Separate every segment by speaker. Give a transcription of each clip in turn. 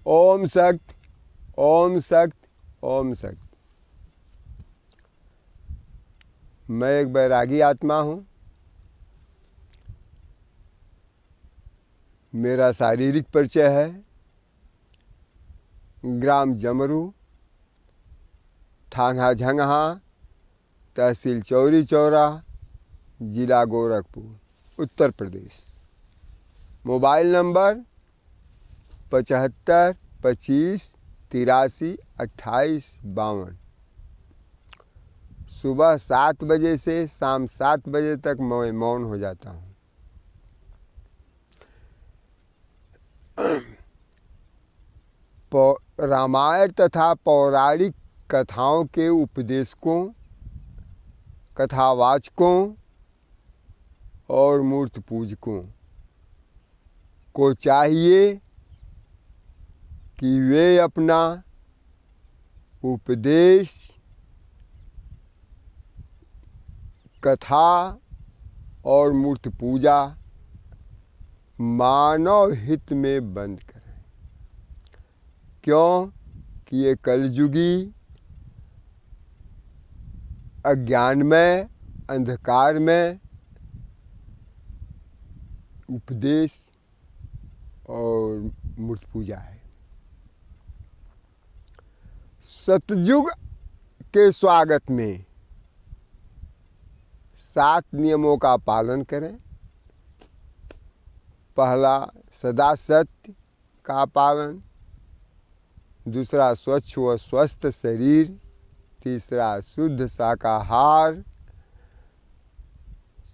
Speaker 1: ओम शक्ति, ओम शक्ति, ओम शक्ति। मैं एक बैरागी आत्मा हूँ। मेरा शारीरिक परिचय है ग्राम जमरू, थाना झंगहा, तहसील चौरी चौरा, जिला गोरखपुर, उत्तर प्रदेश। Mobile number 75 25 83 28 52। सुबह 7 बजे से शाम 7 बजे तक मैं मौन हो जाता हूँ। रामायण तथा पौराणिक कथाओं के उपदेशकों, कथावाचकों और मूर्ति पूजकों को चाहिए कि वे अपना उपदेश कथा और मूर्ति पूजा मानव हित में बंद करें। क्यों कि ये कलयुगी अज्ञान में, अंधकार में उपदेश और मूर्ति पूजा है। सतयुग के स्वागत में 7 नियमों का पालन करें। पहला, सदा सत्य का पालन। दूसरा, स्वच्छ व स्वस्थ शरीर। तीसरा, शुद्ध शाकाहार।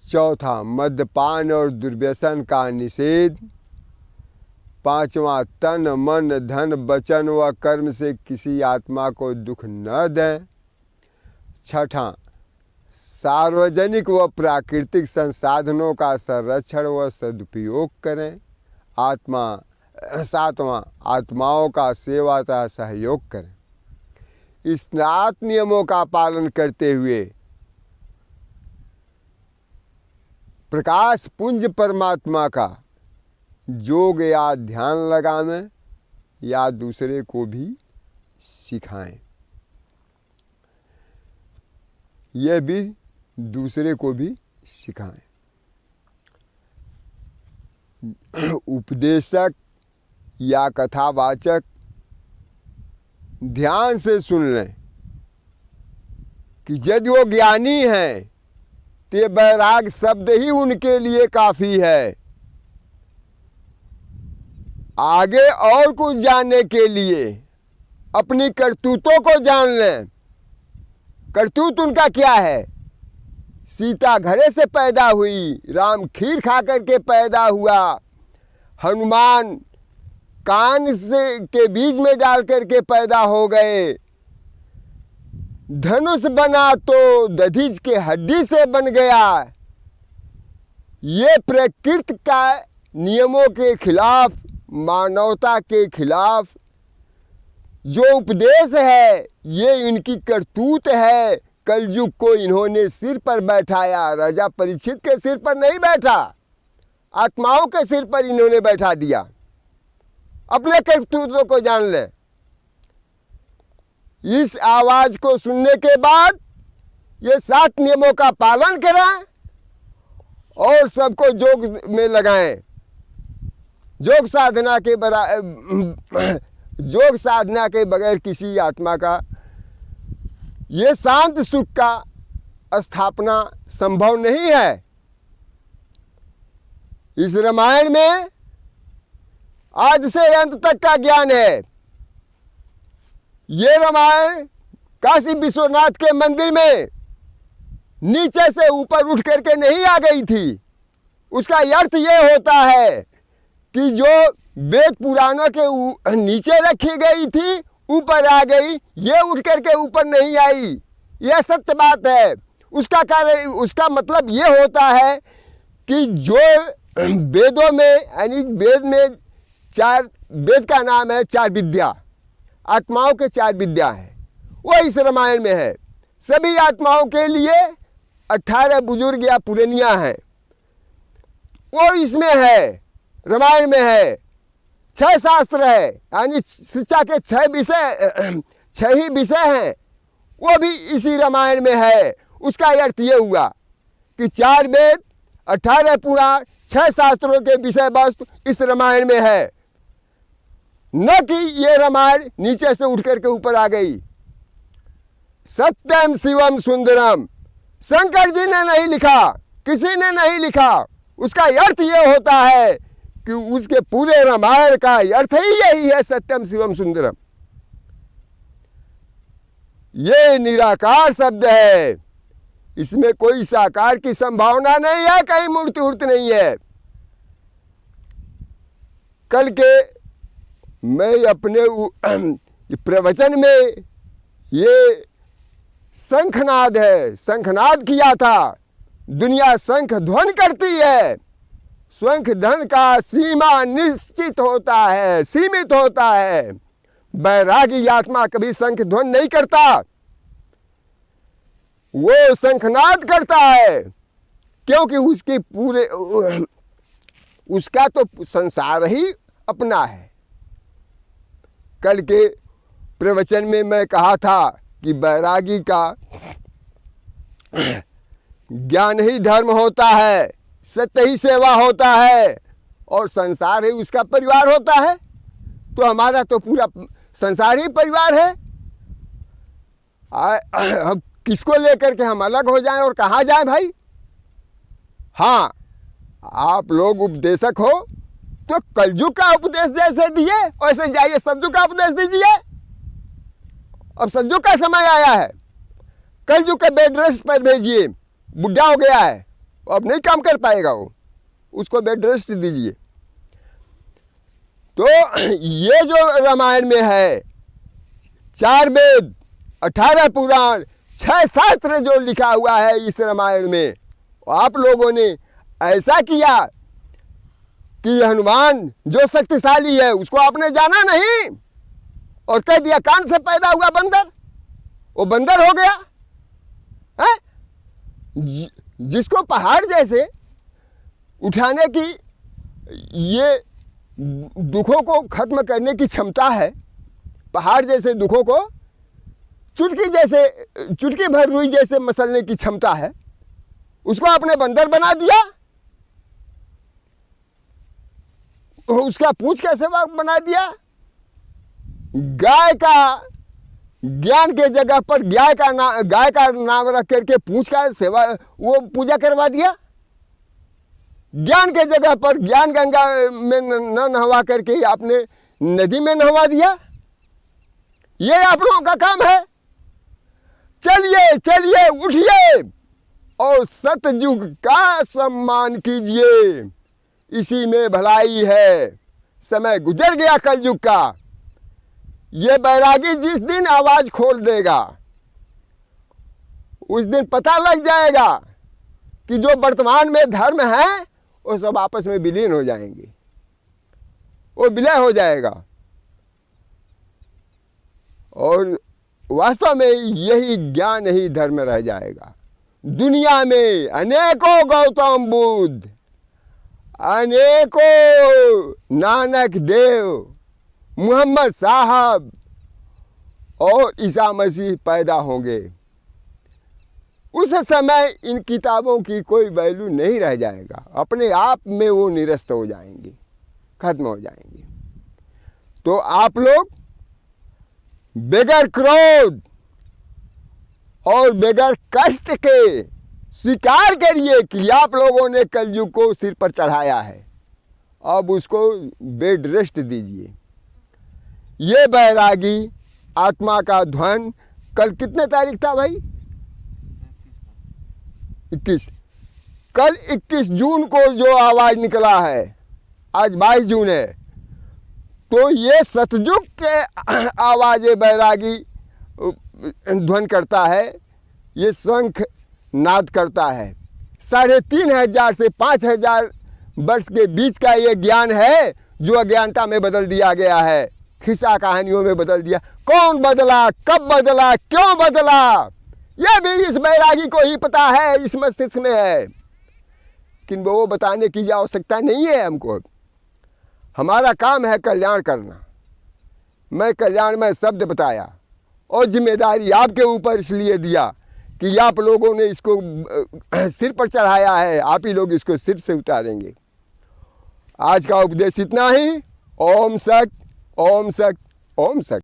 Speaker 1: चौथा, मद्यपान और दुर्व्यसन का निषेध। पांचवा, तन मन धन वचन व कर्म से किसी आत्मा को दुख न दें। छठा, सार्वजनिक व प्राकृतिक संसाधनों का संरक्षण व सदुपयोग करें। सातवां, आत्माओं का सेवा तथा सहयोग करें। इस 7 नियमों का पालन करते हुए प्रकाश पुंज परमात्मा का योग या ध्यान लगावें या दूसरे को भी सिखाएं। यह भी दूसरे को भी सिखाएं। उपदेशक या कथावाचक ध्यान से सुन लें कि यदि वो ज्ञानी हैं तो बैराग शब्द ही उनके लिए काफ़ी है। आगे और कुछ जानने के लिए अपनी करतूतों को जान लें। करतूत उनका क्या है? सीता घड़े से पैदा हुई, राम खीर खा करके पैदा हुआ, हनुमान कान से के बीज में डाल करके पैदा हो गए, धनुष बना तो दधीच के हड्डी से बन गया। ये प्रकृति का नियमों के खिलाफ, मानवता के खिलाफ जो उपदेश है, ये इनकी करतूत है। कलयुग को इन्होंने सिर पर बैठाया। राजा परीक्षित के सिर पर नहीं बैठा, आत्माओं के सिर पर इन्होंने बैठा दिया। अपने करतूतों को जान ले। इस आवाज को सुनने के बाद ये 7 नियमों का पालन करें और सबको योग में लगाएं। योग साधना के बगैर किसी आत्मा का ये शांत सुख का स्थापना संभव नहीं है। इस रामायण में आदि से अंत तक का ज्ञान है। ये रामायण काशी विश्वनाथ के मंदिर में नीचे से ऊपर उठ करके नहीं आ गई थी। उसका अर्थ ये होता है कि जो वेद पुराणों के नीचे रखी गई थी ऊपर आ गई, ये उठ करके ऊपर नहीं आई। यह सत्य बात है। उसका कारण, उसका मतलब ये होता है कि जो वेदों में, यानी वेद में 4, वेद का नाम है 4 विद्या, आत्माओं के 4 विद्या है, वो इस रामायण में है। सभी आत्माओं के लिए 18 बुजुर्ग या पुरानियाँ हैं, वो इसमें है, रामायण में है। 6 शास्त्र है, यानी शिक्षा के 6 विषय, 6 ही विषय हैं, वो भी इसी रामायण में है। उसका अर्थ ये हुआ कि 4 वेद, 18 पुराण, 6 शास्त्रों के विषय वस्तु इस रामायण में है, न कि ये रामायण नीचे से उठ करके ऊपर आ गई। सत्यम शिवम सुंदरम शंकर जी ने नहीं लिखा, किसी ने नहीं लिखा। उसका अर्थ ये होता है कि उसके पूरे रामायण का अर्थ ही यही है, सत्यम शिवम सुंदरम। ये निराकार शब्द है, इसमें कोई साकार की संभावना नहीं है, कहीं मूर्ति उर्त नहीं है। कल के मैं अपने प्रवचन में ये शंखनाद है, शंखनाद किया था। दुनिया शंख ध्वनि करती है, शंख ध्वनि का सीमा निश्चित होता है, सीमित होता है। बैरागी आत्मा कभी शंख ध्वनि नहीं करता, वो शंखनाद करता है, क्योंकि उसकी पूरे उसका तो संसार ही अपना है। कल के प्रवचन में मैं कहा था कि बैरागी का ज्ञान ही धर्म होता है, सत्य ही सेवा होता है, और संसार ही उसका परिवार होता है। तो हमारा तो पूरा संसार ही परिवार है। अब किसको लेकर के हम अलग हो जाएं और कहाँ जाएं भाई? हाँ, आप लोग उपदेशक हो तो कलयुग का उपदेश जैसे दिए वैसे जाइए सतयुग का उपदेश दीजिए। अब सतयुग का समय आया है, कलयुग के बेड रेस्ट पर भेजिए। बुढ़ा हो गया है, अब नहीं काम कर पाएगा वो, उसको बेड रेस्ट दीजिए। तो ये जो रामायण में है, 4 वेद, 18 पुराण, 6 शास्त्र जो लिखा हुआ है इस रामायण में, आप लोगों ने ऐसा किया कि हनुमान जो शक्तिशाली है उसको आपने जाना नहीं और कह दिया कान से पैदा हुआ बंदर, वो बंदर हो गया है। जिसको पहाड़ जैसे उठाने की, ये दुखों को खत्म करने की क्षमता है, पहाड़ जैसे दुखों को चुटकी भर रुई जैसे मसलने की क्षमता है, उसको आपने बंदर बना दिया। उसका पूंछ कैसे बना दिया? गाय का ज्ञान के जगह पर गाय का नाम रख करके पूंछ का सेवा वो पूजा करवा दिया। ज्ञान के जगह पर ज्ञान गंगा में न नहवा करके आपने नदी में नहवा दिया। ये आप लोगों का काम है। चलिए चलिए उठिए और सतयुग का सम्मान कीजिए, इसी में भलाई है। समय गुजर गया कलयुग का। ये बैरागी जिस दिन आवाज खोल देगा उस दिन पता लग जाएगा कि जो वर्तमान में धर्म है वो सब आपस में विलीन हो जाएंगे, वो विलय हो जाएगा। और वास्तव में यही ज्ञान ही धर्म रह जाएगा। दुनिया में अनेकों गौतम बुद्ध, अनेकों नानक देव, मोहम्मद साहब और ईसा मसीह पैदा होंगे। उस समय इन किताबों की कोई वैल्यू नहीं रह जाएगा, अपने आप में वो निरस्त हो जाएंगे, खत्म हो जाएंगे। तो आप लोग बगैर क्रोध और बगैर कष्ट के स्वीकार करिए कि आप लोगों ने कलयुग को सिर पर चढ़ाया है, अब उसको बेड रेस्ट दीजिए। ये बैरागी आत्मा का ध्वन कल कितने तारीख था भाई? 21। कल 21 जून को जो आवाज़ निकला है, आज 22 जून है, तो ये सतयुग के आवाज़ बैरागी ध्वन करता है, ये शंख नाद करता है। 3500 से 5000 वर्ष के बीच का ये ज्ञान है जो अज्ञानता में बदल दिया गया है, खिस्सा कहानियों में बदल दिया। कौन बदला, कब बदला, क्यों बदला, यह भी इस बैरागी को ही पता है, इस मस्तिष्क में है, लेकिन वो बताने की आवश्यकता नहीं है हमको। हमारा काम है कल्याण करना। मैं कल्याणमय शब्द बताया और जिम्मेदारी आपके ऊपर इसलिए दिया कि आप लोगों ने इसको सिर पर चढ़ाया है, आप ही लोग इसको सिर से उतारेंगे। आज का उपदेश इतना ही। ओम सत, ओम सत, ओम सत।